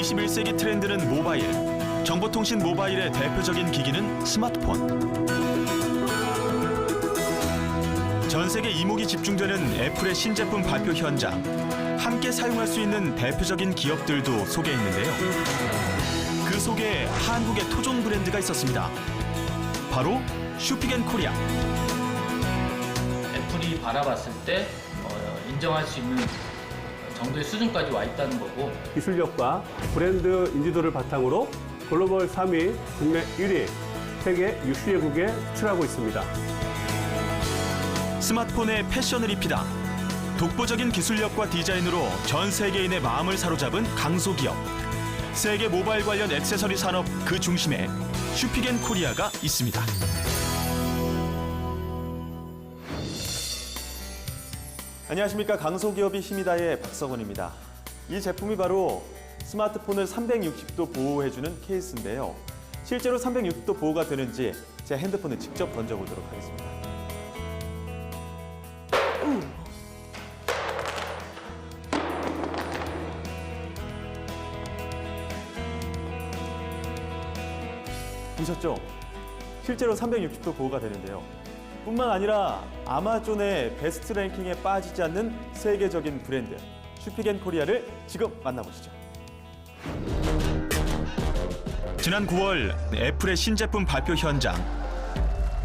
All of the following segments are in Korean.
21세기 트렌드는 모바일. 정보통신 모바일의 대표적인 기기는 스마트폰. 전 세계 이목이 집중되는 애플의 신제품 발표 현장. 함께 사용할 수 있는 대표적인 기업들도 소개했는데요. 그 속에 한국의 토종 브랜드가 있었습니다. 바로 슈피겐코리아. 애플이 바라봤을 때 인정할 수 있는 정도의 수준까지 와 있다는 거고, 기술력과 브랜드 인지도를 바탕으로 글로벌 3위, 국내 1위, 세계 60개국에 수출하고 있습니다. 스마트폰에 패션을 입히다. 독보적인 기술력과 디자인으로 전 세계인의 마음을 사로잡은 강소기업. 세계 모바일 관련 액세서리 산업 그 중심에 슈피겐코리아가 있습니다. 안녕하십니까. 강소기업이 힘이다의 박성훈입니다. 이 제품이 바로 스마트폰을 360도 보호해주는 케이스인데요. 실제로 360도 보호가 되는지 제 핸드폰을 직접 던져보도록 하겠습니다. 보셨죠? 실제로 360도 보호가 되는데요. 뿐만 아니라 아마존의 베스트 랭킹에 빠지지 않는 세계적인 브랜드 슈피겐코리아를 지금 만나보시죠. 지난 9월 애플의 신제품 발표 현장.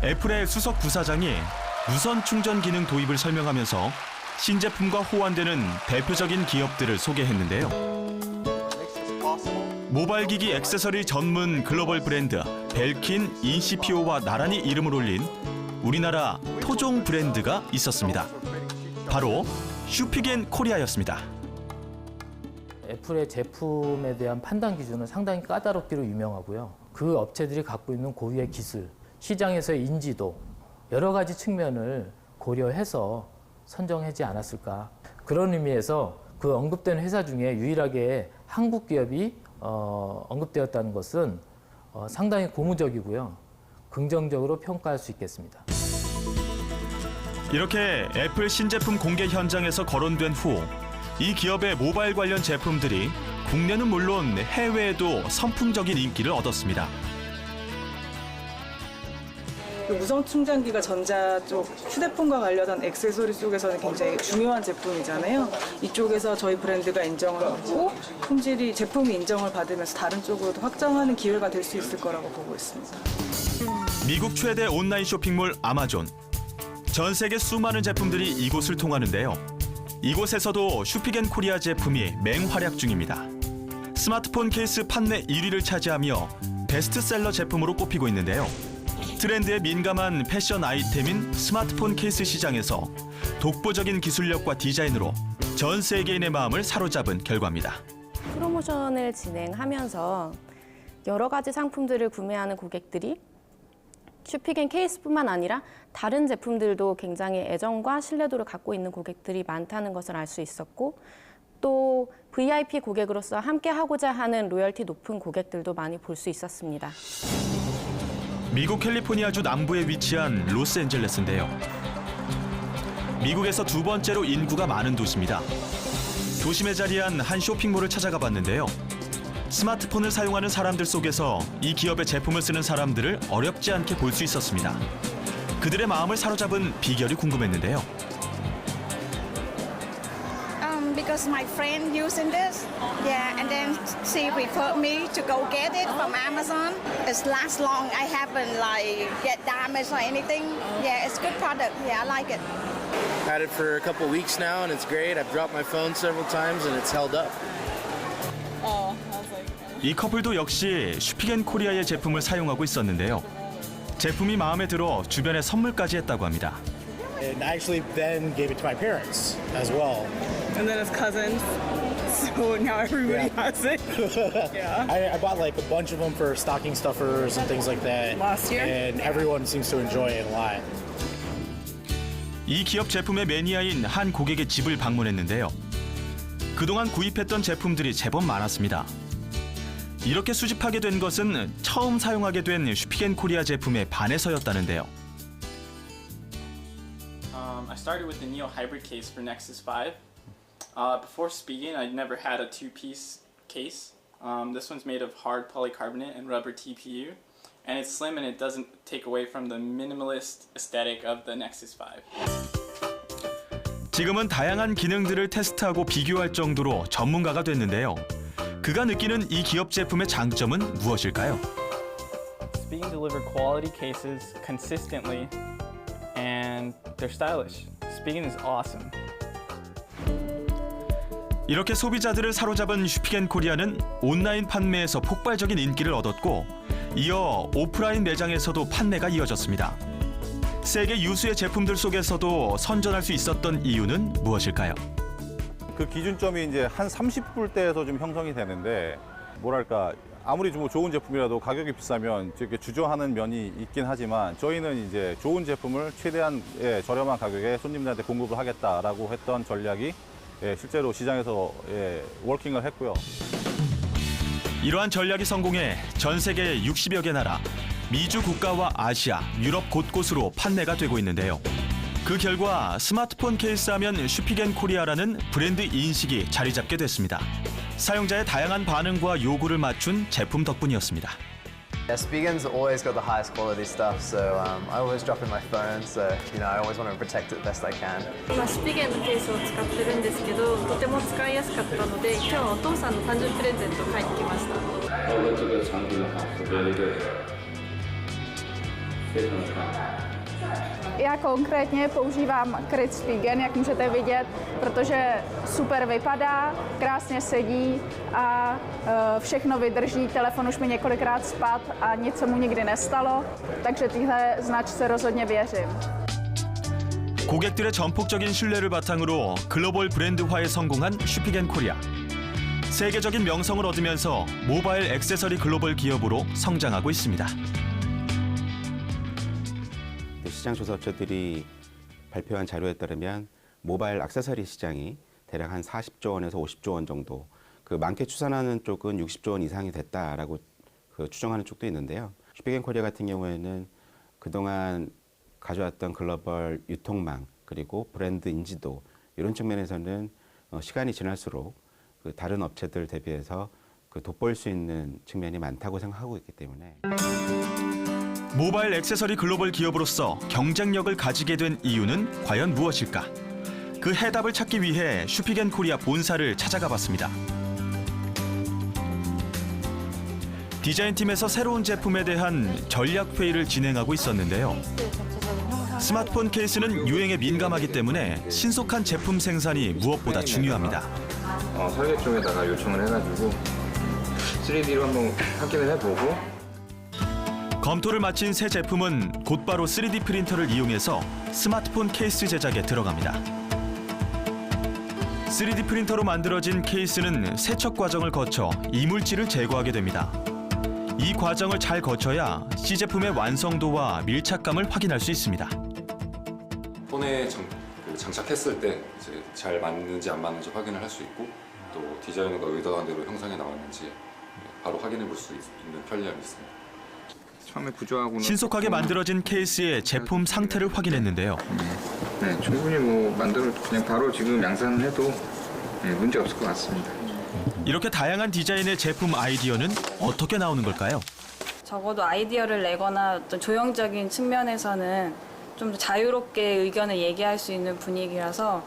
애플의 수석 부사장이 무선 충전 기능 도입을 설명하면서 신제품과 호환되는 대표적인 기업들을 소개했는데요. 모바일 기기 액세서리 전문 글로벌 브랜드 벨킨 인시피오와 나란히 이름을 올린 우리나라 토종 브랜드가 있었습니다. 바로 슈피겐코리아였습니다. 애플의 제품에 대한 판단 기준은 상당히 까다롭기로 유명하고요. 그 업체들이 갖고 있는 고유의 기술, 시장에서의 인지도, 여러 가지 측면을 고려해서 선정하지 않았을까. 그런 의미에서 그 언급된 회사 중에 유일하게 한국 기업이 언급되었다는 것은 상당히 고무적이고요. 긍정적으로 평가할 수 있겠습니다. 이렇게 애플 신제품 공개 현장에서 거론된 후 이 기업의 모바일 관련 제품들이 국내는 물론 해외에도 선풍적인 인기를 얻었습니다. 무선 충전기가 전자 쪽 휴대폰과 관련한 액세서리 쪽에서는 굉장히 중요한 제품이잖아요. 이쪽에서 저희 브랜드가 인정을 받고 품질이 제품이 인정을 받으면서 다른 쪽으로도 확장하는 기회가 될 수 있을 거라고 보고 있습니다. 미국 최대 온라인 쇼핑몰 아마존. 전 세계 수많은 제품들이 이곳을 통하는데요. 이곳에서도 슈피겐코리아 제품이 맹활약 중입니다. 스마트폰 케이스 판매 1위를 차지하며 베스트셀러 제품으로 꼽히고 있는데요. 트렌드에 민감한 패션 아이템인 스마트폰 케이스 시장에서 독보적인 기술력과 디자인으로 전 세계인의 마음을 사로잡은 결과입니다. 프로모션을 진행하면서 여러 가지 상품들을 구매하는 고객들이 슈피겐 케이스뿐만 아니라 다른 제품들도 굉장히 애정과 신뢰도를 갖고 있는 고객들이 많다는 것을 알 수 있었고, 또 VIP 고객으로서 함께 하고자 하는 로열티 높은 고객들도 많이 볼 수 있었습니다. 미국 캘리포니아주 남부에 위치한 로스앤젤레스인데요. 미국에서 두 번째로 인구가 많은 도시입니다. 도심에 자리한 한 쇼핑몰을 찾아가 봤는데요. 스마트폰을 사용하는 사람들 속에서 이 기업의 제품을 쓰는 사람들을 어렵지 않게 볼 수 있었습니다. 그들의 마음을 사로잡은 비결이 궁금했는데요. Because my friend using this, yeah, and then she referred me to go get it from Amazon. It lasts long. I haven't get damaged or anything. Yeah, it's good product. Yeah, I like it. Had it for a couple weeks now, and it's great. I've dropped my phone several times, and it's held up. 이 커플도 역시 슈피겐코리아의 제품을 사용하고 있었는데요. 제품이 마음에 들어 주변에 선물까지 했다고 합니다. And I actually then gave it to my parents as well. And then his cousins. So now everybody has it. Yeah. I bought like a bunch of them for stocking stuffers and things like that. Last year? And everyone seems to enjoy it a lot. 이 기업 제품의 매니아인 한 고객의 집을 방문했는데요. 그동안 구입했던 제품들이 제법 많았습니다. 이렇게 수집하게 된 것은 처음 사용하게 된 슈피겐코리아 제품에 반해서였다는데요. I started with the Neo Hybrid case for Nexus 5. Before speaking, I'd never had a two-piece case. This one's made of hard polycarbonate and rubber TPU, and it's slim and it doesn't take away from the minimalist aesthetic of the Nexus 5. 지금은 다양한 기능들을 테스트하고 비교할 정도로 전문가가 됐는데요. 그가 느끼는 이 기업 제품의 장점은 무엇일까요? Spigen deliver quality cases consistently, and they're stylish. Spigen is awesome. 이렇게 소비자들을 사로잡은 슈피겐 코리아는 온라인 판매에서 폭발적인 인기를 얻었고 이어 오프라인 매장에서도 판매가 이어졌습니다. 세계 유수의 제품들 속에서도 선전할 수 있었던 이유는 무엇일까요? 그 기준점이 이제 한 30불대에서 좀 형성이 되는데 뭐랄까 아무리 좀 좋은 제품이라도 가격이 비싸면 이렇게 주저하는 면이 있긴 하지만 저희는 이제 좋은 제품을 최대한 저렴한 가격에 손님들한테 공급을 하겠다라고 했던 전략이 실제로 시장에서 워킹을 했고요. 이러한 전략이 성공해 전 세계 60여 개 나라, 미주 국가와 아시아, 유럽 곳곳으로 판매가 되고 있는데요. 그 결과 스마트폰 케이스 하면 슈피겐 코리아라는 브랜드 인식이 자리 잡게 됐습니다. 사용자의 다양한 반응과 요구를 맞춘 제품 덕분이었습니다. Yeah, Spigen's always got the highest quality stuff, so I always drop in my phone, so I always want to protect it the best I can. 今スピゲンのケースを使ってるんですけど、とても使いやすかったので、今日はお父さんの誕生日プレゼントを買いに来ました。 Já konkrétně používám Kryt Spigen, jak můžete vidět, protože super vypadá, krásně sedí a všechno vydrží. Telefon už mi několikrát spadl a nic se mu nikdy nestalo, takže téhle značce rozhodně věřím. 고객들의 전폭적인 신뢰를 바탕으로 글로벌 브랜드화에 성공한 슈피겐 코리아. 세계적인 명성을 얻으면서 모바일 액세서리 글로벌 기업으로 성장하고 있습니다. 시장 조사업체들이 발표한 자료에 따르면 모바일 액세서리 시장이 대략 한 40조 원에서 50조 원 정도, 그 많게 추산하는 쪽은 60조 원 이상이 됐다라고 추정하는 쪽도 있는데요. 슈피겐 코리아 같은 경우에는 그동안 가져왔던 글로벌 유통망 그리고 브랜드 인지도 이런 측면에서는 시간이 지날수록 그 다른 업체들 대비해서 돋보일 수 있는 측면이 많다고 생각하고 있기 때문에. 모바일 액세서리 글로벌 기업으로서 경쟁력을 가지게 된 이유는 과연 무엇일까? 그 해답을 찾기 위해 슈피겐 코리아 본사를 찾아가 봤습니다. 디자인팀에서 새로운 제품에 대한 전략 회의를 진행하고 있었는데요. 스마트폰 케이스는 유행에 민감하기 때문에 신속한 제품 생산이 무엇보다 중요합니다. 설계 쪽에다가 요청을 해가지고 3D로 한번 확인을 해보고 검토를 마친 새 제품은 곧바로 3D 프린터를 이용해서 스마트폰 케이스 제작에 들어갑니다. 3D 프린터로 만들어진 케이스는 세척 과정을 거쳐 이물질을 제거하게 됩니다. 이 과정을 잘 거쳐야 C제품의 완성도와 밀착감을 확인할 수 있습니다. 폰에 장착했을 때 이제 잘 맞는지 안 맞는지 확인을 할 수 있고 또 디자이너가 의도한 대로 형상이 나왔는지 바로 확인해 볼 수 있는 편리함이 있습니다. 처음에 구조하고는 신속하게 만들어진 케이스의 제품 상태를 확인했는데요. 네, 충분히 만들어 그냥 바로 지금 양산을 해도 문제 없을 것 같습니다. 이렇게 다양한 디자인의 제품 아이디어는 어떻게 나오는 걸까요? 적어도 아이디어를 내거나 어떤 조형적인 측면에서는 좀 더 자유롭게 의견을 얘기할 수 있는 분위기라서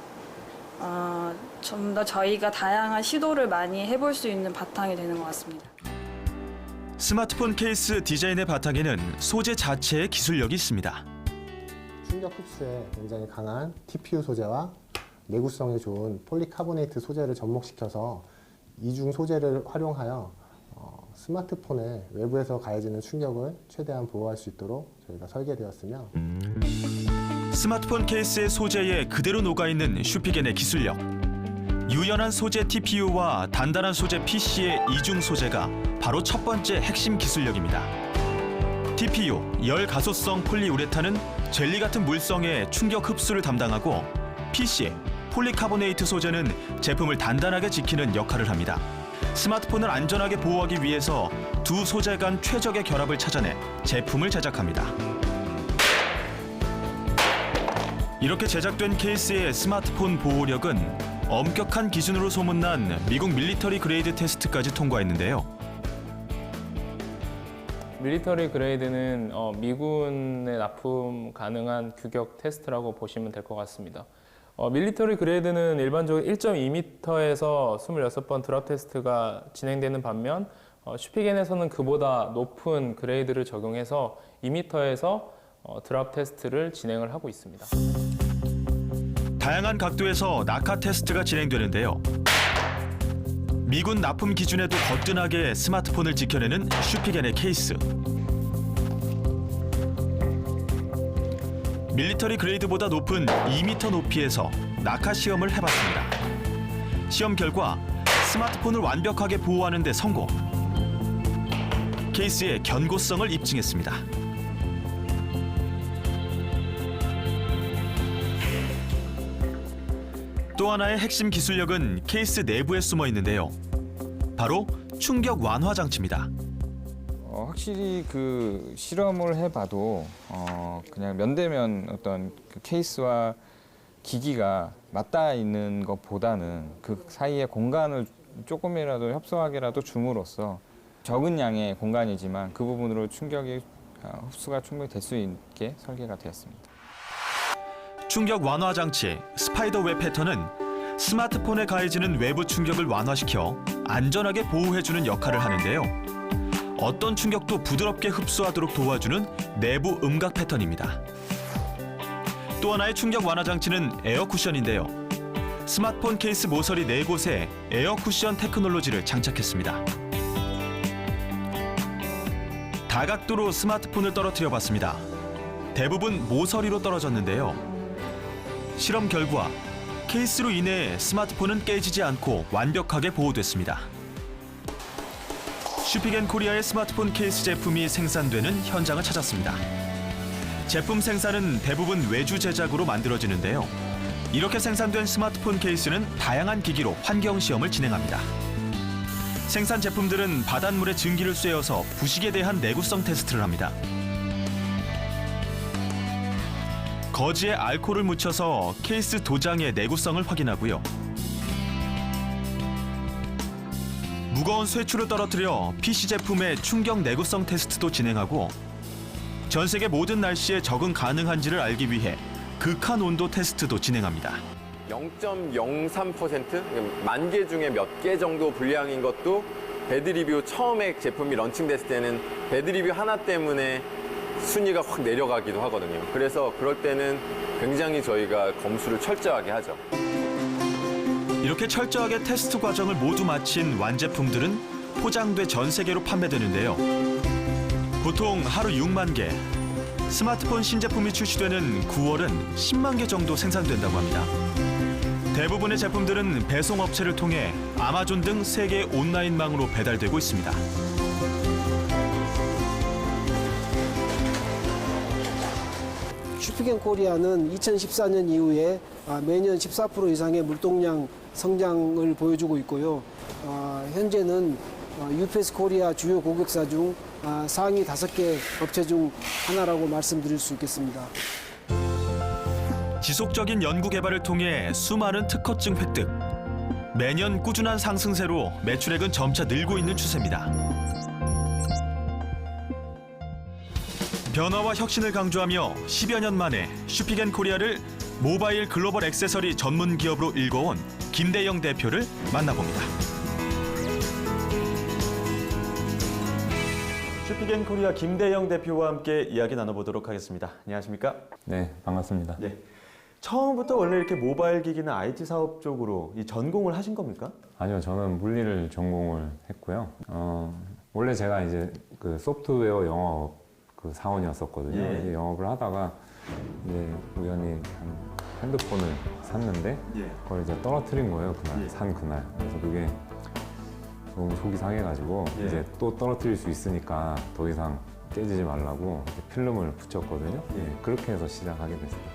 좀 더 저희가 다양한 시도를 많이 해볼 수 있는 바탕이 되는 것 같습니다. 스마트폰 케이스 디자인의 바탕에는 소재 자체의 기술력이 있습니다. 충격 흡수에 굉장히 강한 TPU 소재와 내구성이 좋은 폴리카보네이트 소재를 접목시켜서 이중 소재를 활용하여 스마트폰의 외부에서 가해지는 충격을 최대한 보호할 수 있도록 저희가 설계되었으며 스마트폰 케이스의 소재에 그대로 녹아있는 슈피겐의 기술력. 유연한 소재 TPU와 단단한 소재 PC의 이중 소재가 바로 첫 번째 핵심 기술력입니다. TPU, 열 가소성 폴리우레탄은 젤리 같은 물성의 충격 흡수를 담당하고 PC, 폴리카보네이트 소재는 제품을 단단하게 지키는 역할을 합니다. 스마트폰을 안전하게 보호하기 위해서 두 소재 간 최적의 결합을 찾아내 제품을 제작합니다. 이렇게 제작된 케이스의 스마트폰 보호력은 엄격한 기준으로 소문난 미국 밀리터리 그레이드 테스트까지 통과했는데요. 밀리터리 그레이드는 미군에 납품 가능한 규격 테스트라고 보시면 될 것 같습니다. 밀리터리 그레이드는 일반적으로 1.2m에서 26번 드랍 테스트가 진행되는 반면 슈피겐에서는 그보다 높은 그레이드를 적용해서 2m에서 드랍 테스트를 진행을 하고 있습니다. 다양한 각도에서 낙하 테스트가 진행되는데요. 미군 납품 기준에도 거뜬하게 스마트폰을 지켜내는 슈피겐의 케이스. 밀리터리 그레이드보다 높은 2m 높이에서 낙하 시험을 해봤습니다. 시험 결과 스마트폰을 완벽하게 보호하는 데 성공. 케이스의 견고성을 입증했습니다. 또 하나의 핵심 기술력은 케이스 내부에 숨어 있는데요. 바로 충격 완화 장치입니다. 확실히 그 실험을 해봐도 그냥 면대면 어떤 그 케이스와 기기가 맞닿아 있는 것보다는 그 사이에 공간을 조금이라도 협소하게라도 줌으로써 적은 양의 공간이지만 그 부분으로 충격이 흡수가 충분히 될 수 있게 설계가 되었습니다. 충격 완화 장치 스파이더 웹 패턴은 스마트폰에 가해지는 외부 충격을 완화시켜 안전하게 보호해주는 역할을 하는데요. 어떤 충격도 부드럽게 흡수하도록 도와주는 내부 음각 패턴입니다. 또 하나의 충격 완화 장치는 에어 쿠션인데요. 스마트폰 케이스 모서리 4곳에 에어 쿠션 테크놀로지를 장착했습니다. 다각도로 스마트폰을 떨어뜨려 봤습니다. 대부분 모서리로 떨어졌는데요. 실험 결과 케이스로 인해 스마트폰은 깨지지 않고 완벽하게 보호됐습니다. 슈피겐 코리아의 스마트폰 케이스 제품이 생산되는 현장을 찾았습니다. 제품 생산은 대부분 외주 제작으로 만들어지는데요. 이렇게 생산된 스마트폰 케이스는 다양한 기기로 환경 시험을 진행합니다. 생산 제품들은 바닷물에 증기를 쐬어서 부식에 대한 내구성 테스트를 합니다. 거즈에 알코올을 묻혀서 케이스 도장의 내구성을 확인하고요. 무거운 쇠추를 떨어뜨려 PC 제품의 충격 내구성 테스트도 진행하고 전 세계 모든 날씨에 적응 가능한지를 알기 위해 극한 온도 테스트도 진행합니다. 0.03% 만 개 중에 몇 개 정도 불량인 것도 배드리뷰 처음에 제품이 런칭됐을 때는 배드리뷰 하나 때문에 순위가 확 내려가기도 하거든요. 그래서 그럴 때는 굉장히 저희가 검수를 철저하게 하죠. 이렇게 철저하게 테스트 과정을 모두 마친 완제품들은 포장돼 전 세계로 판매되는데요. 보통 하루 6만 개, 스마트폰 신제품이 출시되는 9월은 10만 개 정도 생산된다고 합니다. 대부분의 제품들은 배송업체를 통해 아마존 등 세계 온라인망으로 배달되고 있습니다. 슈피겐 코리아는 2014년 이후에 매년 14% 이상의 물동량 성장을 보여주고 있고요. 현재는 UPS 코리아 주요 고객사 중 상위 5개 업체 중 하나라고 말씀드릴 수 있겠습니다. 지속적인 연구 개발을 통해 수많은 특허증 획득. 매년 꾸준한 상승세로 매출액은 점차 늘고 있는 추세입니다. 변화와 혁신을 강조하며 10여 년 만에 슈피겐 코리아를 모바일 글로벌 액세서리 전문 기업으로 일궈온 김대영 대표를 만나봅니다. 슈피겐 코리아 김대영 대표와 함께 이야기 나눠보도록 하겠습니다. 안녕하십니까? 네, 반갑습니다. 네. 처음부터 원래 이렇게 모바일 기기나 IT 사업 쪽으로 이 전공을 하신 겁니까? 아니요, 저는 물리를 전공을 했고요. 원래 제가 이제 그 소프트웨어 영업 그 사원이었었거든요. 예. 이 영업을 하다가 이제 우연히 핸드폰을 샀는데 그걸 이제 떨어뜨린 거예요. 그날 산 그날. 그래서 그게 너무 속이 상해가지고 이제 또 떨어뜨릴 수 있으니까 더 이상 깨지지 말라고 필름을 붙였거든요. 그렇게 해서 시작하게 됐습니다.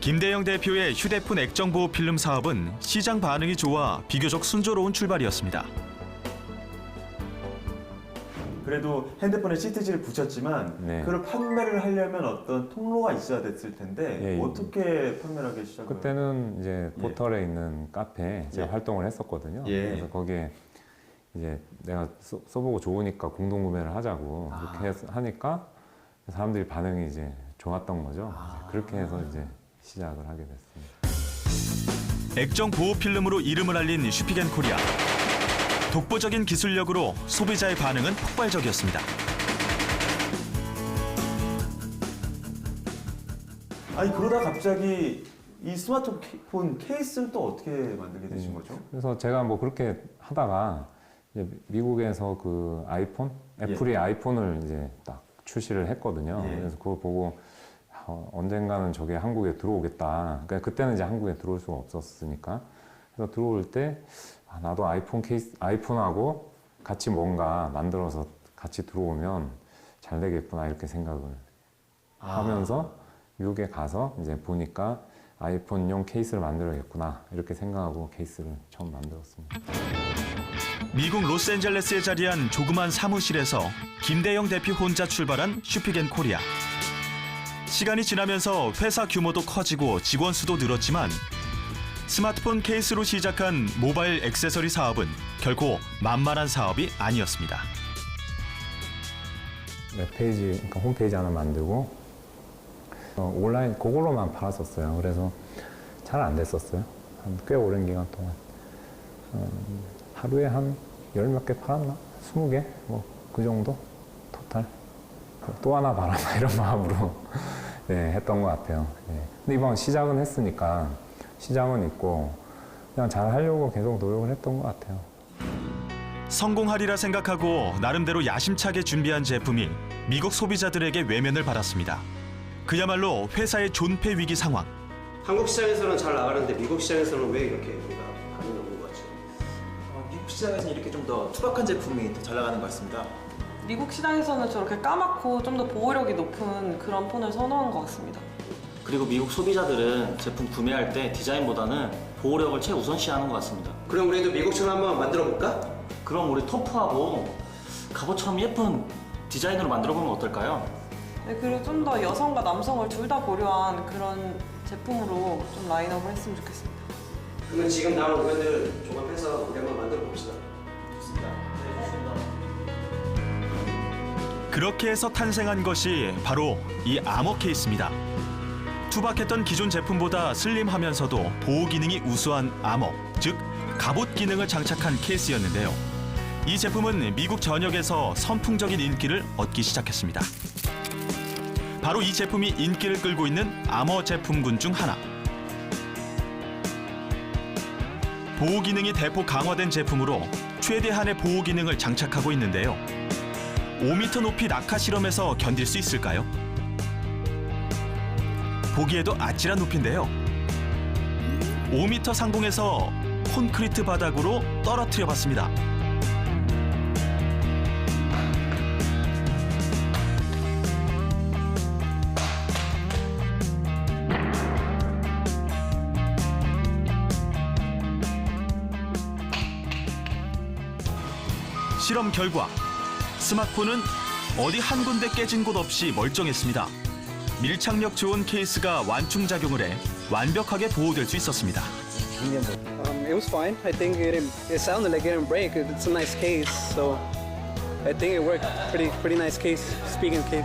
김대영 대표의 휴대폰 액정 보호 필름 사업은 시장 반응이 좋아 비교적 순조로운 출발이었습니다. 그래도 핸드폰에 시트지를 붙였지만 네. 그걸 판매를 하려면 어떤 통로가 있어야 됐을 텐데 예, 예. 어떻게 판매를 하기 시작을? 그때는 이제 포털에 있는 카페에 제가 예. 활동을 했었거든요. 예. 그래서 거기에 이제 내가 써보고 좋으니까 공동 구매를 하자고 그렇게 하니까 사람들이 반응이 이제 좋았던 거죠. 그렇게 해서 이제 시작을 하게 됐습니다. 액정 보호 필름으로 이름을 알린 슈피겐 코리아. 독보적인 기술력으로 소비자의 반응은 폭발적이었습니다. 아니 그러다 갑자기 이 스마트폰 케이스를 또 어떻게 만들게 되신 거죠? 그래서 제가 뭐 그렇게 하다가 이제 미국에서 그 아이폰, 애플이 아이폰을 이제 딱 출시를 했거든요. 예. 그래서 그걸 보고 언젠가는 저게 한국에 들어오겠다. 그러니까 그때는 이제 한국에 들어올 수가 없었으니까. 그래서 들어올 때 나도 아이폰 케이스, 아이폰하고 같이 뭔가 만들어서 같이 들어오면 잘 되겠구나 이렇게 생각을 하면서 미국에 가서 이제 보니까 아이폰용 케이스를 만들어야겠구나 이렇게 생각하고 케이스를 처음 만들었습니다. 미국 로스앤젤레스에 자리한 조그만 사무실에서 김대영 대표 혼자 출발한 슈피겐 코리아. 시간이 지나면서 회사 규모도 커지고 직원 수도 늘었지만 스마트폰 케이스로 시작한 모바일 액세서리 사업은 결코 만만한 사업이 아니었습니다. 웹페이지, 그러니까 홈페이지 하나 만들고 온라인 그걸로만 팔았었어요. 그래서 잘 안 됐었어요. 한 꽤 오랜 기간 동안. 하루에 한 10몇 개 팔았나? 20개? 뭐 그 정도? 토탈. 또 하나 바라봐 이런 마음으로 네, 했던 것 같아요. 네. 근데 이번 시작은 했으니까 시장은 있고 그냥 잘 하려고 계속 노력을 했던 것 같아요. 성공하리라 생각하고 나름대로 야심차게 준비한 제품이 미국 소비자들에게 외면을 받았습니다. 그야말로 회사의 존폐 위기 상황. 한국 시장에서는 잘 나가는데 미국 시장에서는 왜 이렇게 우리가 반응이 없는 것 같죠? 미국 시장에서는 이렇게 좀 더 투박한 제품이 더 잘 나가는 것 같습니다. 미국 시장에서는 저렇게 까맣고 좀 더 보호력이 높은 그런 폰을 선호한 것 같습니다. 그리고 미국 소비자들은 제품 구매할 때 디자인보다는 보호력을 최우선시하는 것 같습니다. 그럼 우리도 미국처럼 한번 만들어 볼까? 그럼 우리 터프하고 갑옷처럼 예쁜 디자인으로 만들어 보면 어떨까요? 네, 그리고 좀 더 여성과 남성을 둘 다 고려한 그런 제품으로 좀 라인업을 했으면 좋겠습니다. 그러면 지금 나온 의견들 종합해서 우리 한번 만들어 봅시다. 좋습니다. 네, 좋습니다. 그렇게 해서 탄생한 것이 바로 이 아머 케이스입니다. 투박했던 기존 제품보다 슬림하면서도 보호 기능이 우수한 아머, 즉 갑옷 기능을 장착한 케이스였는데요. 이 제품은 미국 전역에서 선풍적인 인기를 얻기 시작했습니다. 바로 이 제품이 인기를 끌고 있는 아머 제품군 중 하나. 보호 기능이 대폭 강화된 제품으로 최대한의 보호 기능을 장착하고 있는데요. 5m 높이 낙하 실험에서 견딜 수 있을까요? 보기에도 아찔한 높이인데요. 5m 상공에서 콘크리트 바닥으로 떨어뜨려 봤습니다. 실험 결과 스마트폰은 어디 한 군데 깨진 곳 없이 멀쩡했습니다. 밀착력 좋은 케이스가 완충작용을 해 완벽하게 보호될 수 있었습니다. It was fine. I think it sounded like it didn't break. It's a nice case, so I think it worked. Pretty nice case. Speaking case.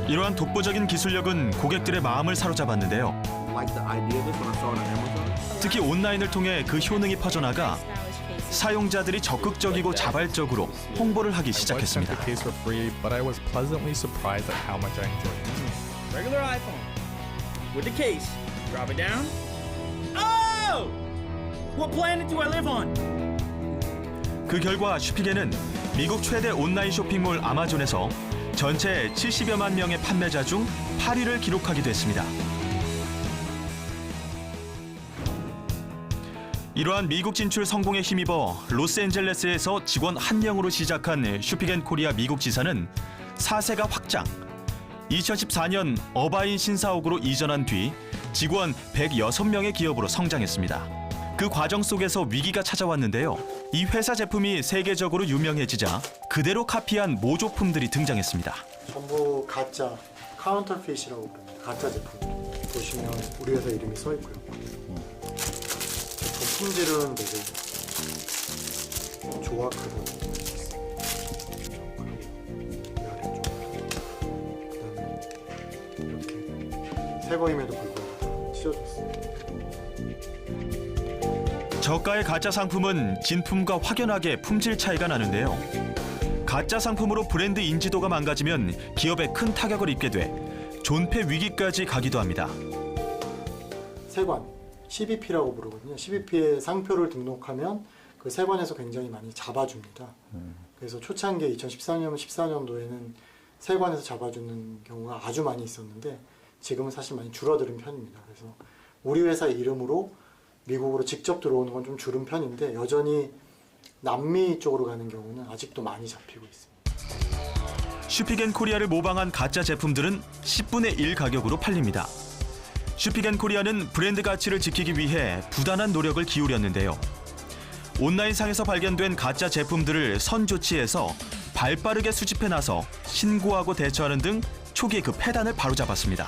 이러한 독보적인 기술력은 고객들의 마음을 사로잡았는데요. 특히 온라인을 통해 그 효능이 퍼져나가 사용자들이 적극적이고 자발적으로 홍보를 하기 시작했습니다. Regular iPhone with the case. Drop it down. Oh! What planet do I live on? 그 결과 슈피겐은 미국 최대 온라인 쇼핑몰 아마존에서 전체 70여만 명의 판매자 중 8위를 기록하기도 했습니다. 이러한 미국 진출 성공에 힘입어 로스앤젤레스에서 직원 1명으로 시작한 슈피겐 코리아 미국 지사는 사세가 확장. 2014년 어바인 신사옥으로 이전한 뒤 직원 106명의 기업으로 성장했습니다. 그 과정 속에서 위기가 찾아왔는데요. 이 회사 제품이 세계적으로 유명해지자 그대로 카피한 모조품들이 등장했습니다. 전부 가짜 카운터핏이라고 부릅니다. 가짜 제품. 보시면 우리 회사 이름이 써 있고요. 제품 품질은 되게 조악하다고 새거임에도 불구하고 찢어졌습니다. 저가의 가짜 상품은 진품과 확연하게 품질 차이가 나는데요. 가짜 상품으로 브랜드 인지도가 망가지면 기업에 큰 타격을 입게 돼 존폐 위기까지 가기도 합니다. 세관, CBP라고 부르거든요. CBP에 상표를 등록하면 그 세관에서 굉장히 많이 잡아줍니다. 그래서 초창기에 2013년, 14년도에는 세관에서 잡아주는 경우가 아주 많이 있었는데 지금은 사실 많이 줄어드는 편입니다. 그래서 우리 회사 이름으로 미국으로 직접 들어오는 건 좀 줄은 편인데 여전히 남미 쪽으로 가는 경우는 아직도 많이 잡히고 있습니다. 슈피겐코리아를 모방한 가짜 제품들은 10분의 1 가격으로 팔립니다. 슈피겐코리아는 브랜드 가치를 지키기 위해 부단한 노력을 기울였는데요. 온라인상에서 발견된 가짜 제품들을 선조치해서 발빠르게 수집해 나서 신고하고 대처하는 등 초기에 그 폐단을 바로잡았습니다.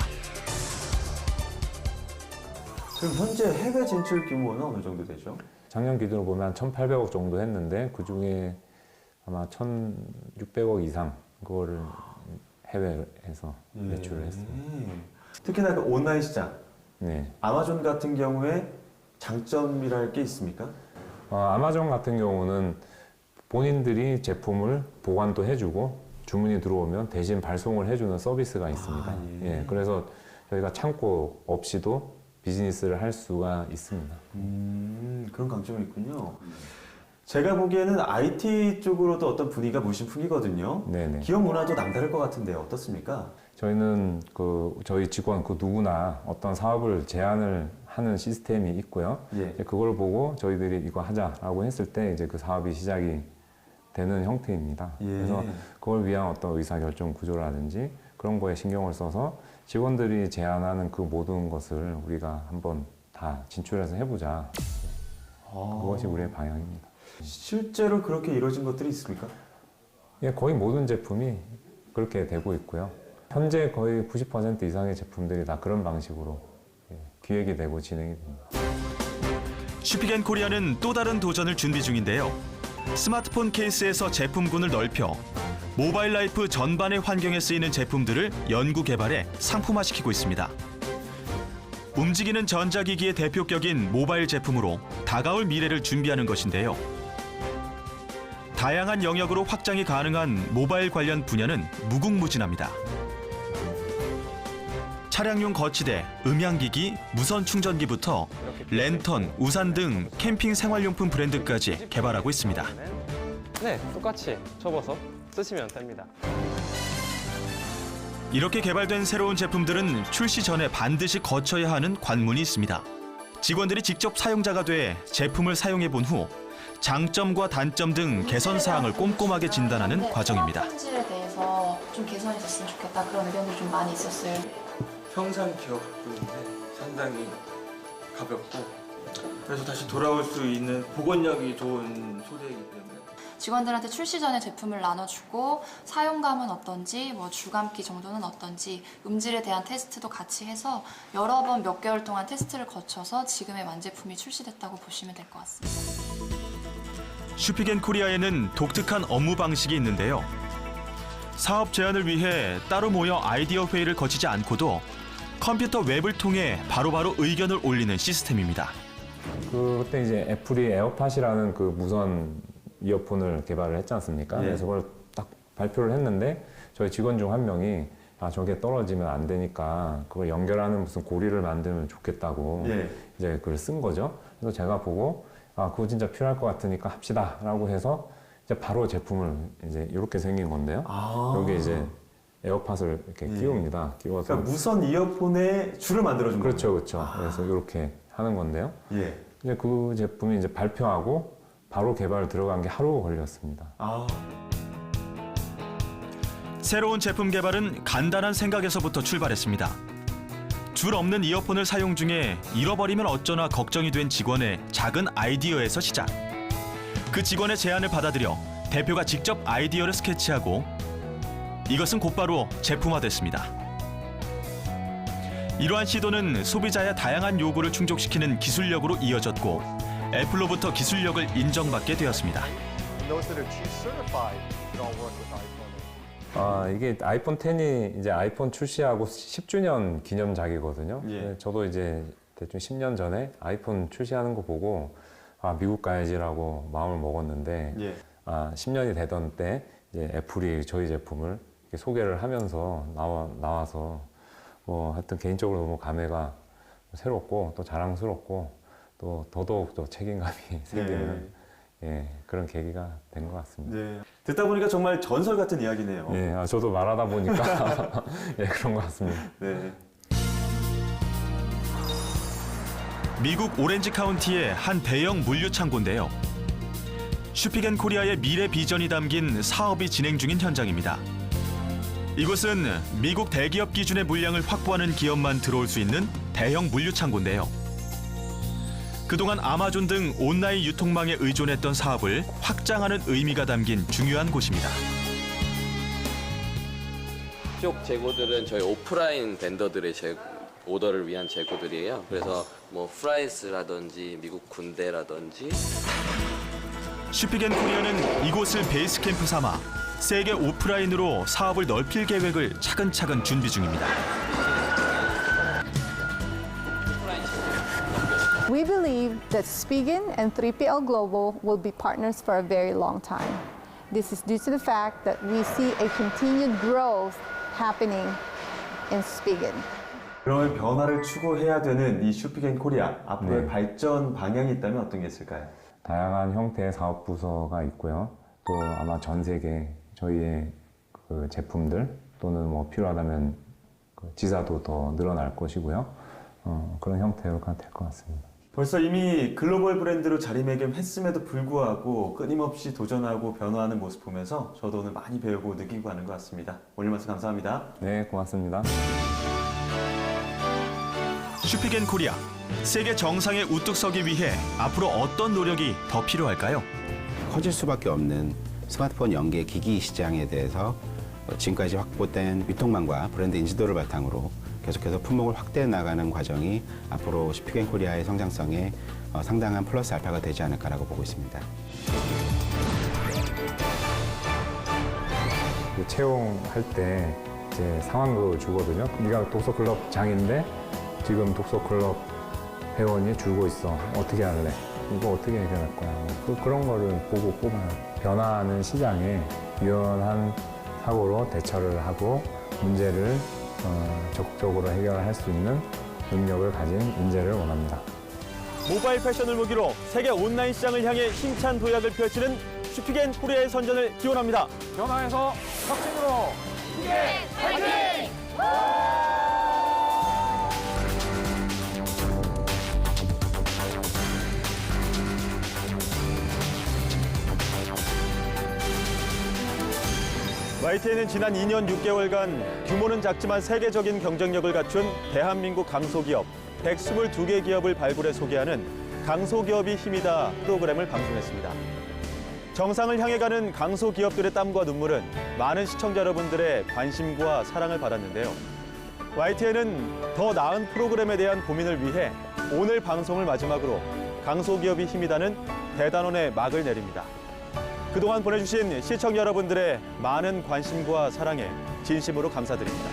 그럼 현재 해외 진출 규모는 어느 정도 되죠? 작년 기준으로 보면 한 1,800억 정도 했는데 그중에 아마 1,600억 이상 그거를 해외에서 매출을 했어요. 특히나 그 온라인 시장, 네. 아마존 같은 경우에 장점이랄 게 있습니까? 아마존 같은 경우는 본인들이 제품을 보관도 해주고 주문이 들어오면 대신 발송을 해주는 서비스가 있습니다. 예, 그래서 저희가 창고 없이도 비즈니스를 할 수가 있습니다. 그런 강점이 있군요. 제가 보기에는 IT 쪽으로도 어떤 분위기가 물씬 풍기거든요. 네네. 기업 문화도 남다를 것 같은데 어떻습니까? 저희는 저희 직원 누구나 어떤 사업을 제안을 하는 시스템이 있고요. 예. 이제 그걸 보고 저희들이 이거 하자라고 했을 때 이제 그 사업이 시작이 되는 형태입니다. 예. 그래서 그걸 위한 어떤 의사결정 구조라든지 그런 거에 신경을 써서 직원들이 제안하는 그 모든 것을 우리가 한번 다 진출해서 해보자. 그것이 우리의 방향입니다. 실제로 그렇게 이루어진 것들이 있습니까? 예, 거의 모든 제품이 그렇게 되고 있고요. 현재 거의 90% 이상의 제품들이 다 그런 방식으로 기획이 되고 진행이 됩니다. 슈피겐코리아는 또 다른 도전을 준비 중인데요. 스마트폰 케이스에서 제품군을 넓혀 모바일 라이프 전반의 환경에 쓰이는 제품들을 연구 개발해 상품화시키고 있습니다. 움직이는 전자기기의 대표격인 모바일 제품으로 다가올 미래를 준비하는 것인데요. 다양한 영역으로 확장이 가능한 모바일 관련 분야는 무궁무진합니다. 차량용 거치대, 음향기기, 무선 충전기부터 랜턴, 우산 등 캠핑 생활용품 브랜드까지 개발하고 있습니다. 네, 똑같이 접어서 쓰시면 됩니다. 이렇게 개발된 새로운 제품들은 출시 전에 반드시 거쳐야 하는 관문이 있습니다. 직원들이 직접 사용자가 돼 제품을 사용해 본 후 장점과 단점 등 개선 사항을 꼼꼼하게 진단하는 과정입니다. 품질에 대해서 좀 개선이 됐으면 좋겠다 그런 의견도 좀 많이 있었어요. 평상 기어 갖고 있는데 상당히 가볍고 그래서 다시 돌아올 수 있는 복원력이 좋은 소재이기 때문에 직원들한테 출시 전에 제품을 나눠주고 사용감은 어떤지, 주감기 정도는 어떤지, 음질에 대한 테스트도 같이 해서 여러 번 몇 개월 동안 테스트를 거쳐서 지금의 완제품이 출시됐다고 보시면 될 것 같습니다. 슈피겐코리아에는 독특한 업무 방식이 있는데요. 사업 제안을 위해 따로 모여 아이디어 회의를 거치지 않고도 컴퓨터 웹을 통해 바로바로 의견을 올리는 시스템입니다. 그때 이제 애플이 에어팟이라는 그 무선 이어폰을 개발을 했지 않습니까? 예. 그래서 그걸 딱 발표를 했는데 저희 직원 중 한 명이 저게 떨어지면 안 되니까 그걸 연결하는 무슨 고리를 만들면 좋겠다고 이제 그걸 쓴 거죠. 그래서 제가 보고 그거 진짜 필요할 것 같으니까 합시다라고 해서 이제 바로 제품을 이제 이렇게 생긴 건데요. 여기 이제 에어팟을 이렇게 끼웁니다. 끼워서 그러니까 무선 이어폰에 줄을 만들어준 거예요. 그렇죠, 그렇죠. 그래서 이렇게 하는 건데요. 이제 그 제품이 이제 발표하고 바로 개발 들어간 게 하루 걸렸습니다. 새로운 제품 개발은 간단한 생각에서부터 출발했습니다. 줄 없는 이어폰을 사용 중에 잃어버리면 어쩌나 걱정이 된 직원의 작은 아이디어에서 시작. 그 직원의 제안을 받아들여 대표가 직접 아이디어를 스케치하고 이것은 곧바로 제품화됐습니다. 이러한 시도는 소비자의 다양한 요구를 충족시키는 기술력으로 이어졌고 애플로부터 기술력을 인정받게 되었습니다. 이게 아이폰 10이 이제 아이폰 출시하고 10주년 기념작이거든요. 예. 저도 이제 대충 10년 전에 아이폰 출시하는 거 보고 미국 가야지라고 마음을 먹었는데 예. 10년이 되던 때 이제 애플이 저희 제품을 이렇게 소개를 하면서 나와서 하여튼 개인적으로 너무 감회가 새롭고 또 자랑스럽고 또 더더욱 또 책임감이 생기는 그런 계기가 된 것 같습니다. 네. 듣다 보니까 정말 전설 같은 이야기네요. 예, 저도 말하다 보니까 그런 것 같습니다. 네. 미국 오렌지 카운티의 한 대형 물류 창고인데요. 슈피겐코리아의 미래 비전이 담긴 사업이 진행 중인 현장입니다. 이곳은 미국 대기업 기준의 물량을 확보하는 기업만 들어올 수 있는 대형 물류 창고인데요. 그동안 아마존 등 온라인 유통망에 의존했던 사업을 확장하는 의미가 담긴 중요한 곳입니다. 이쪽 재고들은 저희 오프라인 벤더들의 오더를 위한 재고들이에요. 그래서 뭐 프라이스라든지 미국 군대라든지. 슈피겐코리아는 이곳을 베이스 캠프 삼아 세계 오프라인으로 사업을 넓힐 계획을 차근차근 준비 중입니다. We believe that Spigen and 3PL Global will be partners for a very long time. This is due to the fact that we see a continued growth happening in Spigen. 그러면 변화를 추구해야 되는 이 슈피겐코리아 앞으로의 네. 발전 방향이 있다면 어떤 게 있을까요? 다양한 형태의 사업 부서가 있고요. 또 아마 전 세계 저희의 그 제품들 또는 뭐 필요하다면 그 지사도 더 늘어날 것이고요. 그런 형태가 될 것 같습니다. 벌써 이미 글로벌 브랜드로 자리매김했음에도 불구하고 끊임없이 도전하고 변화하는 모습 보면서 저도 오늘 많이 배우고 느끼고 가는 것 같습니다. 오늘 말씀 감사합니다. 네, 고맙습니다. 슈피겐코리아, 세계 정상에 우뚝 서기 위해 앞으로 어떤 노력이 더 필요할까요? 커질 수밖에 없는 스마트폰 연계 기기 시장에 대해서 지금까지 확보된 유통망과 브랜드 인지도를 바탕으로 계속해서 품목을 확대해 나가는 과정이 앞으로 슈피겐코리아의 성장성에 상당한 플러스 알파가 되지 않을까라고 보고 있습니다. 채용할 때 이제 상황극을 주거든요. 네가 독서클럽장인데 지금 독서클럽 회원이 줄고 있어. 어떻게 할래? 이거 어떻게 해결할 거야? 그런 거를 보고 뽑아요. 변화하는 시장에 유연한 사고로 대처를 하고 문제를 적극적으로 해결할 수 있는 능력을 가진 인재를 원합니다. 모바일 패션을 무기로 세계 온라인 시장을 향해 힘찬 도약을 펼치는 슈피겐코리아의 선전을 기원합니다. 변화해서 혁신으로 슈피겐 화이팅! YTN은 지난 2년 6개월간 규모는 작지만 세계적인 경쟁력을 갖춘 대한민국 강소기업 122개 기업을 발굴해 소개하는 강소기업이 힘이다 프로그램을 방송했습니다. 정상을 향해 가는 강소기업들의 땀과 눈물은 많은 시청자 여러분들의 관심과 사랑을 받았는데요. YTN은 더 나은 프로그램에 대한 고민을 위해 오늘 방송을 마지막으로 강소기업이 힘이다는 대단원의 막을 내립니다. 그동안 보내주신 시청자 여러분들의 많은 관심과 사랑에 진심으로 감사드립니다.